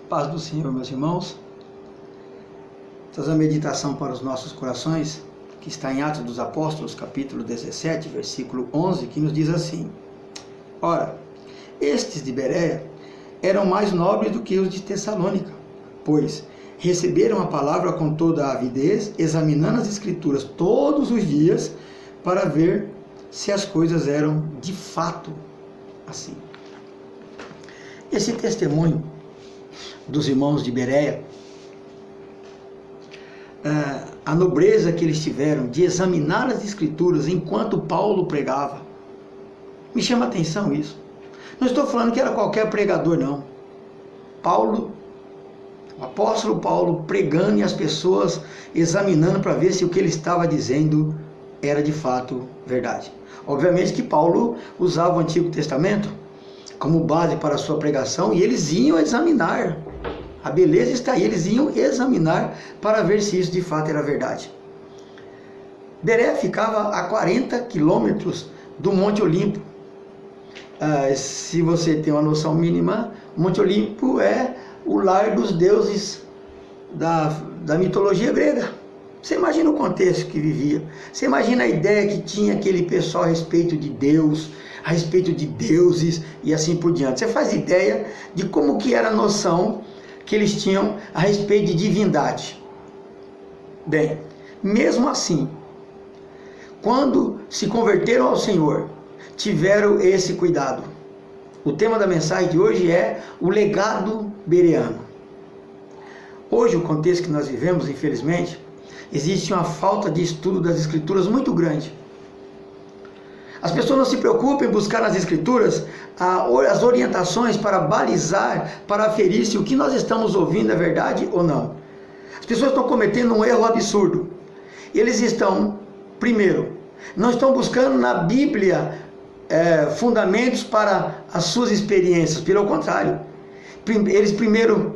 Paz do Senhor, meus irmãos. Fazer uma meditação para os nossos corações, que está em Atos dos Apóstolos, capítulo 17, versículo 11, que nos diz assim: Ora, estes de Bereia eram mais nobres do que os de Tessalônica, pois receberam a palavra com toda a avidez, examinando as Escrituras todos os dias, para ver se as coisas eram de fato assim. Esse testemunho dos irmãos de Bereia, a nobreza que eles tiveram de examinar as Escrituras enquanto Paulo pregava, me chama a atenção isso. Não estou falando que era qualquer pregador, não. Paulo, o apóstolo Paulo, pregando e as pessoas examinando para ver se o que ele estava dizendo era de fato verdade. Obviamente que Paulo usava o Antigo Testamento como base para a sua pregação, e eles iam examinar. A beleza está aí, eles iam examinar para ver se isso de fato era verdade. Bereia ficava a 40 quilômetros do Monte Olimpo. Se você tem uma noção mínima, o Monte Olimpo é o lar dos deuses da mitologia grega. Você imagina o contexto que vivia. Você imagina a ideia que tinha aquele pessoal a respeito de Deus, a respeito de deuses e assim por diante. Você faz ideia de como que era a noção que eles tinham a respeito de divindade. Bem, mesmo assim, quando se converteram ao Senhor, tiveram esse cuidado. O tema da mensagem de hoje é o legado bereano. Hoje, o contexto que nós vivemos, infelizmente, existe uma falta de estudo das Escrituras muito grande. As pessoas não se preocupam em buscar nas Escrituras as orientações para balizar, para aferir se o que nós estamos ouvindo é verdade ou não. As pessoas estão cometendo um erro absurdo. Eles estão, primeiro, não estão buscando na Bíblia fundamentos para as suas experiências. Pelo contrário, eles primeiro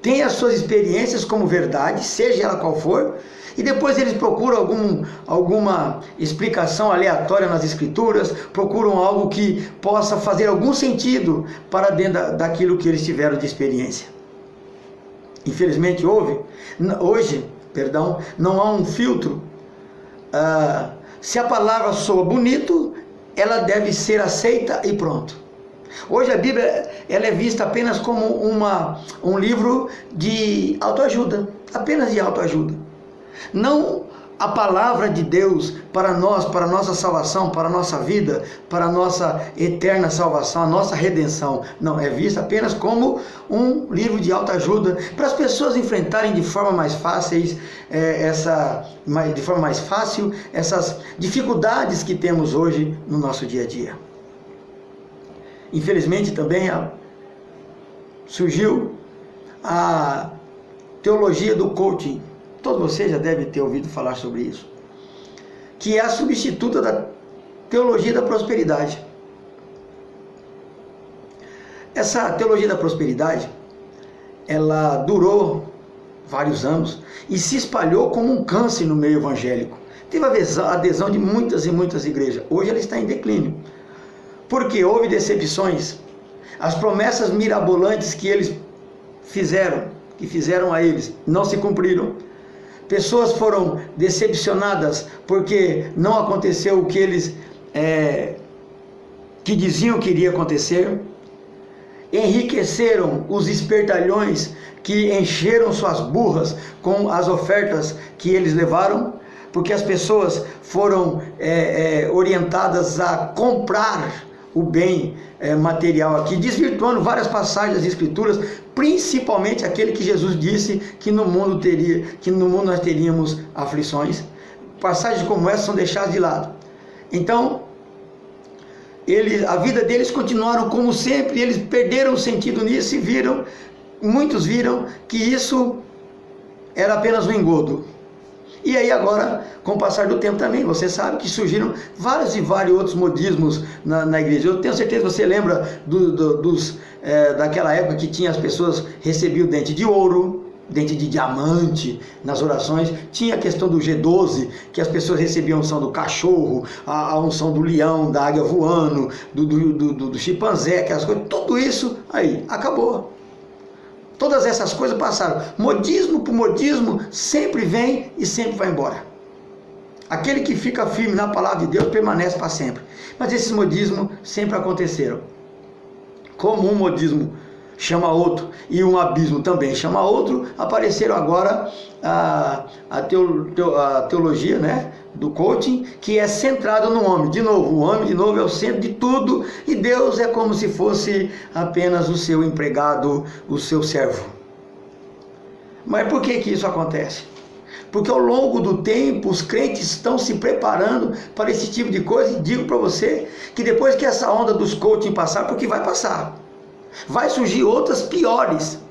têm as suas experiências como verdade, seja ela qual for, e depois eles procuram alguma explicação aleatória nas Escrituras, procuram algo que possa fazer algum sentido para dentro daquilo que eles tiveram de experiência. Infelizmente hoje, não há um filtro. Se a palavra soa bonito, ela deve ser aceita e pronto. Hoje a Bíblia ela é vista apenas como um livro de autoajuda, apenas de autoajuda. Não a palavra de Deus para nós, para a nossa salvação, para a nossa vida, para a nossa eterna salvação, a nossa redenção. Não, é vista apenas como um livro de autoajuda para as pessoas enfrentarem de forma mais fácil essas dificuldades que temos hoje no nosso dia a dia. Infelizmente também surgiu a teologia do coaching. Todos vocês já devem ter ouvido falar sobre isso, que é a substituta da teologia da prosperidade. Essa teologia da prosperidade, ela durou vários anos e se espalhou como um câncer no meio evangélico. Teve a adesão de muitas e muitas igrejas. Hoje ela está em declínio, porque houve decepções. As promessas mirabolantes que eles fizeram a eles, não se cumpriram. Pessoas foram decepcionadas porque não aconteceu o que eles que diziam que iria acontecer. Enriqueceram os espertalhões que encheram suas burras com as ofertas que eles levaram, porque as pessoas foram orientadas a comprar o bem material aqui, desvirtuando várias passagens das Escrituras, principalmente aquele que Jesus disse que no mundo nós teríamos aflições. Passagens como essa são deixadas de lado. Então, a vida deles continuaram como sempre, eles perderam o sentido nisso e muitos viram que isso era apenas um engodo. E aí agora, com o passar do tempo também, você sabe que surgiram vários outros modismos na igreja. Eu tenho certeza que você lembra daquela época que tinha as pessoas recebiam dente de ouro, dente de diamante nas orações. Tinha a questão do G12, que as pessoas recebiam a unção do cachorro, a unção do leão, da águia voando, do chimpanzé, aquelas coisas. Tudo isso aí acabou. Todas essas coisas passaram. Modismo por modismo sempre vem e sempre vai embora. Aquele que fica firme na palavra de Deus permanece para sempre. Mas esses modismos sempre aconteceram. Como um modismo chama outro e um abismo também chama outro, apareceram agora a teologia, né, do coaching, que é centrada no homem. De novo, o homem de novo é o centro de tudo e Deus é como se fosse apenas o seu empregado, o seu servo. Mas por que isso acontece? Porque ao longo do tempo os crentes estão se preparando para esse tipo de coisa, e digo para você que depois que essa onda dos coaching passar, porque vai passar, vai surgir outras piores.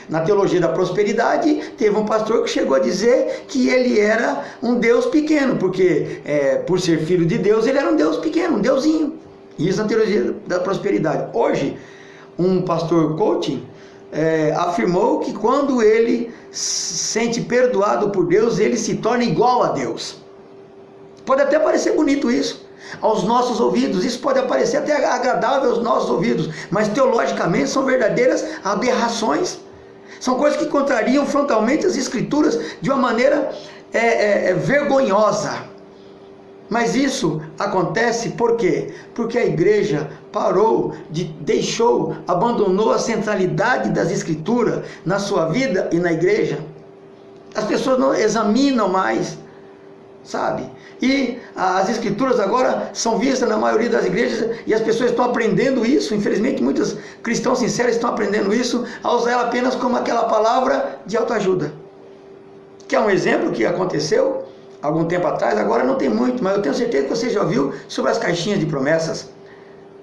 Na teologia da prosperidade, teve um pastor que chegou a dizer que ele era um Deus pequeno, porque por ser filho de Deus, ele era um Deus pequeno, um deusinho. Isso na teologia da prosperidade. Hoje, um pastor coaching afirmou que quando ele se sente perdoado por Deus, ele se torna igual a Deus. Pode até parecer bonito isso aos nossos ouvidos, isso pode parecer até agradável aos nossos ouvidos, mas teologicamente são verdadeiras aberrações, são coisas que contrariam frontalmente as escrituras de uma maneira vergonhosa. Mas isso acontece por quê? Porque a igreja abandonou a centralidade das escrituras na sua vida e na igreja. As pessoas não examinam mais, sabe? E as escrituras agora são vistas na maioria das igrejas e as pessoas estão aprendendo isso. Infelizmente, muitos cristãos sinceros estão aprendendo isso, a usar ela apenas como aquela palavra de autoajuda. Que é um exemplo que aconteceu algum tempo atrás, agora não tem muito, mas eu tenho certeza que você já ouviu sobre as caixinhas de promessas.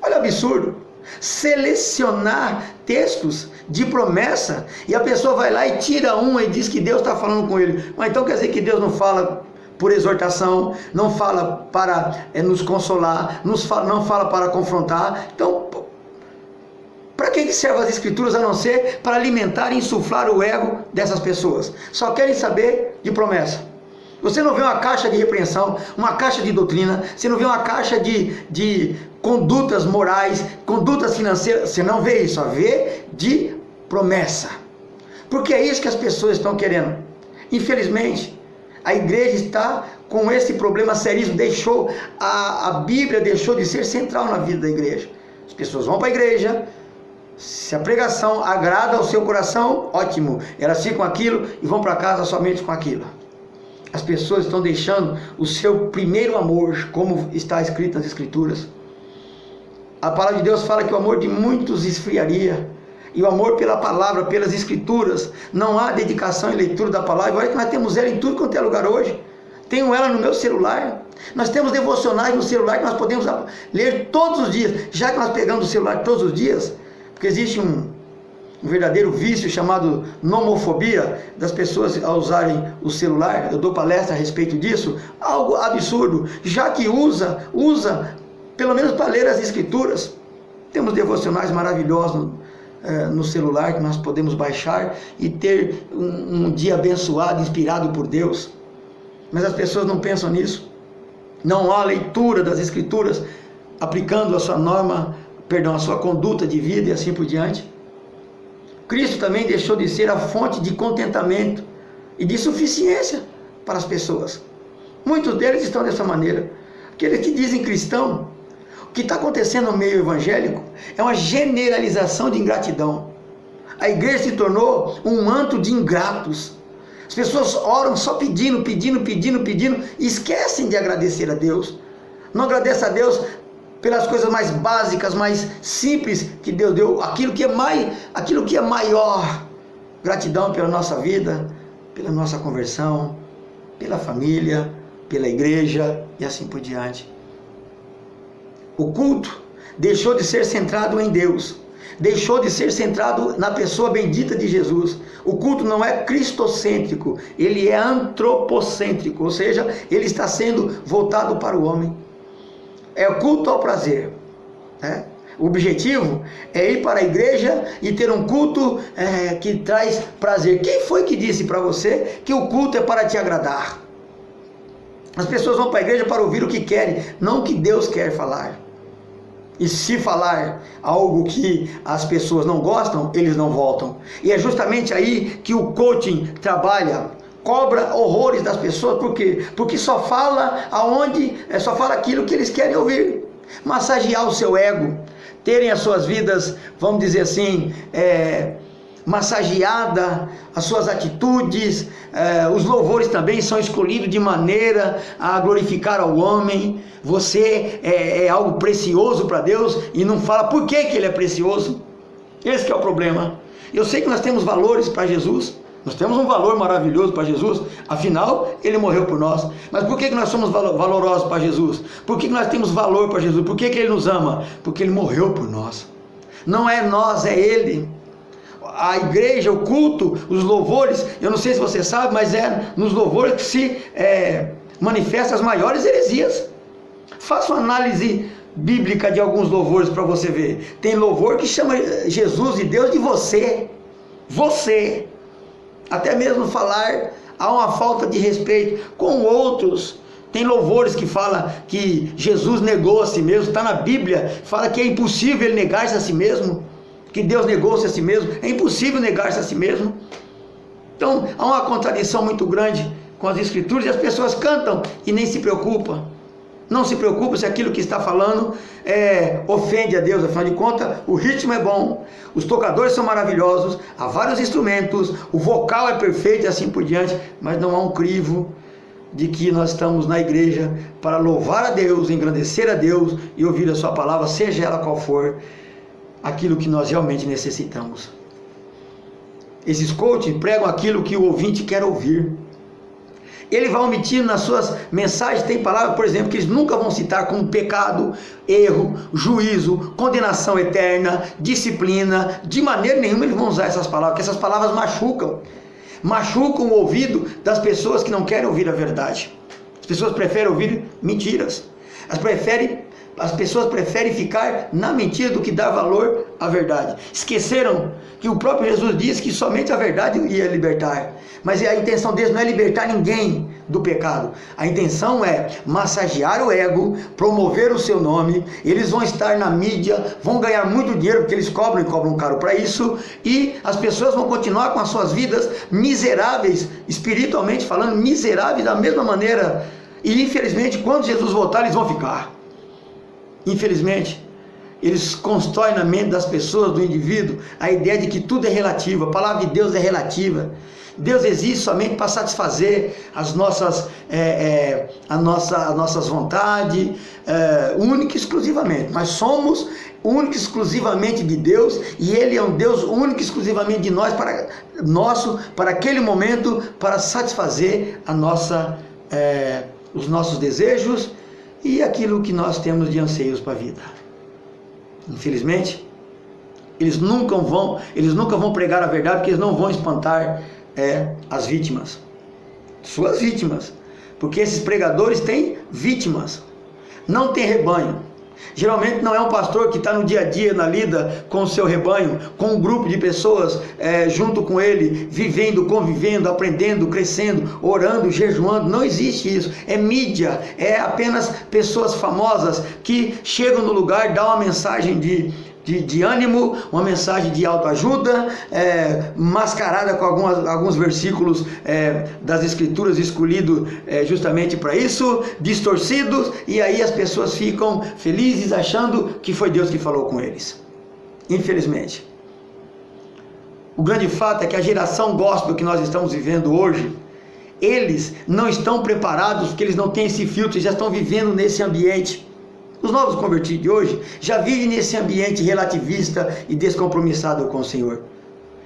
Olha o absurdo, selecionar textos de promessa, e a pessoa vai lá e tira um e diz que Deus está falando com ele. Mas então quer dizer que Deus não fala por exortação, não fala para nos consolar, não fala para confrontar. Então, para que servem as escrituras a não ser para alimentar e insuflar o ego dessas pessoas? Só querem saber de promessa. Você não vê uma caixa de repreensão, uma caixa de doutrina, você não vê uma caixa de condutas morais, condutas financeiras, você não vê isso, só vê de promessa. Porque é isso que as pessoas estão querendo. Infelizmente, a igreja está com esse problema seríssimo, a Bíblia deixou de ser central na vida da igreja. As pessoas vão para a igreja, se a pregação agrada ao seu coração, ótimo, elas ficam aquilo e vão para casa somente com aquilo. As pessoas estão deixando o seu primeiro amor, como está escrito nas escrituras. A palavra de Deus fala que o amor de muitos esfriaria, e o amor pela palavra, pelas escrituras, não há dedicação e leitura da palavra. Olha que nós temos ela em tudo quanto é lugar hoje. Tenho ela no meu celular, nós temos devocionais no celular que nós podemos ler todos os dias, já que nós pegamos o celular todos os dias, porque existe um verdadeiro vício chamado nomofobia, das pessoas a usarem o celular. Eu dou palestra a respeito disso, algo absurdo, já que usa pelo menos para ler as escrituras. Temos devocionais maravilhosos no celular que nós podemos baixar e ter um dia abençoado, inspirado por Deus. Mas as pessoas não pensam nisso. Não há leitura das escrituras aplicando a sua conduta de vida e assim por diante. Cristo também deixou de ser a fonte de contentamento e de suficiência para as pessoas. Muitos deles estão dessa maneira. Aqueles que dizem cristão, o que está acontecendo no meio evangélico é uma generalização de ingratidão. A igreja se tornou um manto de ingratos. As pessoas oram só pedindo, e esquecem de agradecer a Deus. Não agradecem a Deus pelas coisas mais básicas, mais simples que Deus deu, aquilo que é maior. Gratidão pela nossa vida, pela nossa conversão, pela família, pela igreja e assim por diante. O culto deixou de ser centrado em Deus, deixou de ser centrado na pessoa bendita de Jesus. O culto não é cristocêntrico, ele é antropocêntrico, ou seja, ele está sendo voltado para o homem. É o culto ao prazer, né? O objetivo é ir para a igreja e ter um culto que traz prazer. Quem foi que disse para você que o culto é para te agradar? As pessoas vão para a igreja para ouvir o que querem, não o que Deus quer falar. E se falar algo que as pessoas não gostam, eles não voltam. E é justamente aí que o coaching trabalha. Cobra horrores das pessoas. Por quê? Porque só fala só fala aquilo que eles querem ouvir. Massagear o seu ego. Terem as suas vidas, vamos dizer assim, massageada, as suas atitudes, os louvores também são escolhidos de maneira a glorificar ao homem. Você é algo precioso para Deus e não fala por que ele é precioso. Esse que é o problema. Eu sei que nós temos valores para Jesus, nós temos um valor maravilhoso para Jesus, afinal ele morreu por nós. Mas por que nós somos valorosos para Jesus? Por que nós temos valor para Jesus? Por que ele nos ama? Porque ele morreu por nós. Não é nós, é ele. A igreja, o culto, os louvores, eu não sei se você sabe, mas é nos louvores que se manifestam as maiores heresias. Faça uma análise bíblica de alguns louvores para você ver. Tem louvor que chama Jesus e Deus de você. Você. Até mesmo falar, há uma falta de respeito com outros. Tem louvores que fala que Jesus negou a si mesmo. Está na Bíblia, fala que é impossível ele negar-se a si mesmo. Que Deus negou-se a si mesmo. É impossível negar-se a si mesmo. Então há uma contradição muito grande com as Escrituras, e as pessoas cantam e nem se preocupam. Não se preocupa se aquilo que está falando ofende a Deus. Afinal de contas, o ritmo é bom, os tocadores são maravilhosos, há vários instrumentos, o vocal é perfeito e assim por diante, mas não há um crivo de que nós estamos na igreja para louvar a Deus, engrandecer a Deus e ouvir a sua palavra, seja ela qual for, aquilo que nós realmente necessitamos. Esses coaches pregam aquilo que o ouvinte quer ouvir. Ele vai omitindo nas suas mensagens, tem palavras, por exemplo, que eles nunca vão citar, como pecado, erro, juízo, condenação eterna, disciplina. De maneira nenhuma eles vão usar essas palavras, porque essas palavras machucam o ouvido das pessoas que não querem ouvir a verdade. As pessoas preferem ouvir mentiras. As pessoas preferem ficar na mentira do que dar valor à verdade. Esqueceram que o próprio Jesus disse que somente a verdade ia libertar. Mas a intenção deles não é libertar ninguém do pecado. A intenção é massagear o ego, promover o seu nome. Eles vão estar na mídia, vão ganhar muito dinheiro, porque eles cobram e cobram caro para isso. E as pessoas vão continuar com as suas vidas miseráveis, espiritualmente falando, miseráveis da mesma maneira. E infelizmente, quando Jesus voltar, eles vão ficar. Infelizmente, eles constroem na mente das pessoas, do indivíduo, a ideia de que tudo é relativo. A palavra de Deus é relativa. Deus existe somente para satisfazer as nossas vontades, única e exclusivamente. Nós somos única e exclusivamente de Deus, e Ele é um Deus único e exclusivamente de nós, para aquele momento, para satisfazer os nossos desejos e aquilo que nós temos de anseios para a vida. Infelizmente, eles nunca vão pregar a verdade, porque eles não vão espantar as vítimas, suas vítimas, porque esses pregadores têm vítimas, não tem rebanho. Geralmente não é um pastor que está no dia a dia, na lida com o seu rebanho, com um grupo de pessoas junto com ele, vivendo, convivendo, aprendendo, crescendo, orando, jejuando. Não existe isso. É mídia, é apenas pessoas famosas que chegam no lugar, dão uma mensagem de ânimo, uma mensagem de autoajuda, mascarada com alguns versículos das Escrituras escolhidos justamente para isso, distorcidos, e aí as pessoas ficam felizes achando que foi Deus que falou com eles. Infelizmente. O grande fato é que a geração gospel que nós estamos vivendo hoje, eles não estão preparados, porque eles não têm esse filtro, já estão vivendo nesse ambiente. Os novos convertidos de hoje já vivem nesse ambiente relativista e descompromissado com o Senhor.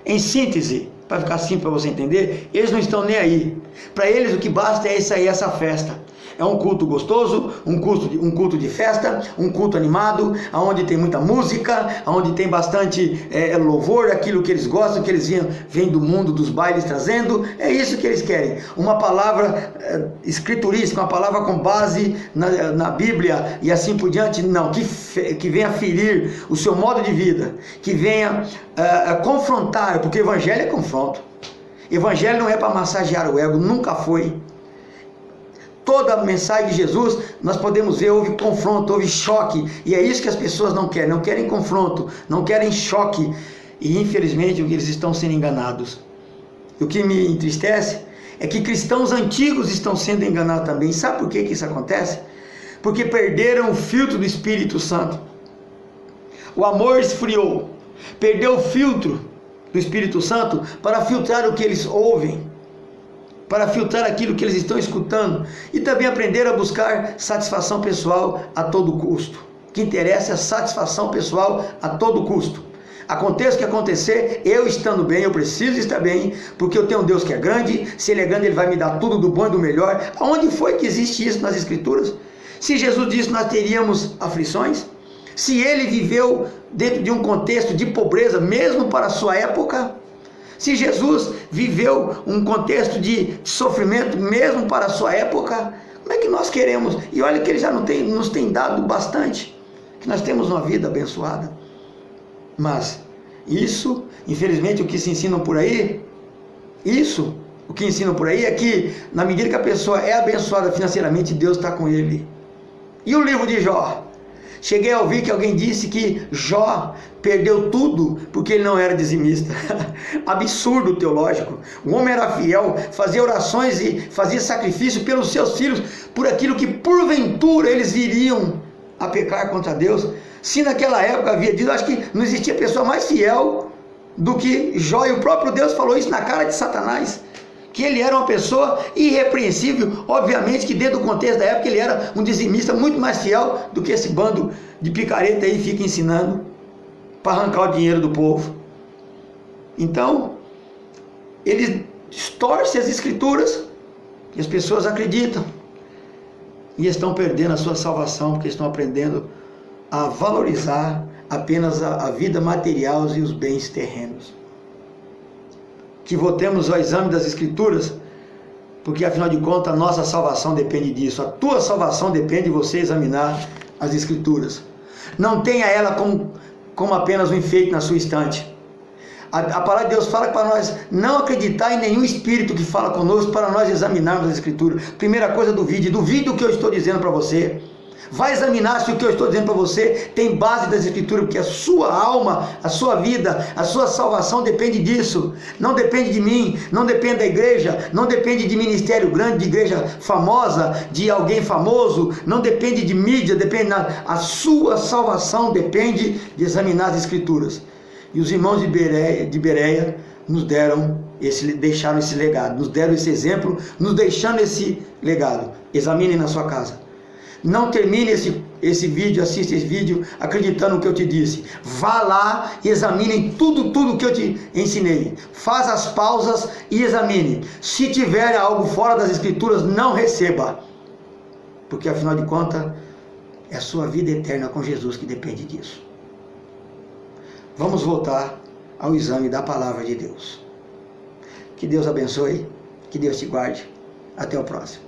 Em síntese, para ficar simples para você entender, eles não estão nem aí. Para eles o que basta é essa festa. É um culto gostoso, um culto de festa, um culto animado, onde tem muita música, onde tem bastante louvor, aquilo que eles gostam, que eles vêm do mundo dos bailes trazendo. É isso que eles querem. Uma palavra escriturística, uma palavra com base na Bíblia e assim por diante. Não, que venha ferir o seu modo de vida, que venha confrontar, porque o Evangelho é confronto. Evangelho não é para massagear o ego, nunca foi. toda a mensagem de Jesus, nós podemos ver, houve confronto, houve choque, e é isso que as pessoas não querem confronto, não querem choque, e infelizmente eles estão sendo enganados. O que me entristece é que cristãos antigos estão sendo enganados também. Sabe por que isso acontece? Porque perderam o filtro do Espírito Santo. O amor esfriou, perdeu o filtro do Espírito Santo para filtrar o que eles ouvem, para filtrar aquilo que eles estão escutando, e também aprenderam a buscar satisfação pessoal a todo custo. O que interessa é a satisfação pessoal a todo custo. Aconteça o que acontecer, eu estando bem, eu preciso estar bem, porque eu tenho um Deus que é grande. Se Ele é grande, Ele vai me dar tudo do bom e do melhor. Aonde foi que existe isso nas Escrituras? Se Jesus disse que nós teríamos aflições, se Ele viveu dentro de um contexto de pobreza, mesmo para a sua época, se Jesus viveu um contexto de sofrimento, mesmo para a sua época, como é que nós queremos? E olha que Ele já nos tem dado bastante, que nós temos uma vida abençoada. Mas isso, infelizmente, o que se ensinam por aí, o que ensinam por aí é que, na medida que a pessoa é abençoada financeiramente, Deus está com ele. E o livro de Jó? Cheguei a ouvir que alguém disse que Jó perdeu tudo porque ele não era dizimista. Absurdo teológico. O homem era fiel, fazia orações e fazia sacrifício pelos seus filhos, por aquilo que porventura eles viriam a pecar contra Deus. Se naquela época havia dito, acho que não existia pessoa mais fiel do que Jó, e o próprio Deus falou isso na cara de Satanás, que ele era uma pessoa irrepreensível. Obviamente que dentro do contexto da época ele era um dizimista muito mais fiel do que esse bando de picareta aí fica ensinando para arrancar o dinheiro do povo. Então, ele distorce as Escrituras e as pessoas acreditam e estão perdendo a sua salvação, porque estão aprendendo a valorizar apenas a vida material e os bens terrenos. Que voltemos ao exame das Escrituras, porque afinal de contas a nossa salvação depende disso. A tua salvação depende de você examinar as Escrituras. Não tenha ela como apenas um enfeite na sua estante. A palavra de Deus fala para nós não acreditar em nenhum espírito que fala conosco, para nós examinarmos as Escrituras. Primeira coisa, duvide o que eu estou dizendo para você. Vai examinar se o que eu estou dizendo para você tem base das Escrituras, porque a sua alma, a sua vida, a sua salvação depende disso. Não depende de mim, não depende da igreja, não depende de ministério grande, de igreja famosa, de alguém famoso, não depende de mídia, a sua salvação depende de examinar as Escrituras. E os irmãos de Bereia nos deixaram esse legado, nos deram esse exemplo, nos deixando esse legado. Examinem na sua casa. Não termine esse vídeo, assista esse vídeo acreditando no que eu te disse. Vá lá e examine tudo que eu te ensinei. Faz as pausas e examine. Se tiver algo fora das Escrituras, não receba. Porque afinal de contas, é a sua vida eterna com Jesus que depende disso. Vamos voltar ao exame da palavra de Deus. Que Deus abençoe, que Deus te guarde. Até o próximo.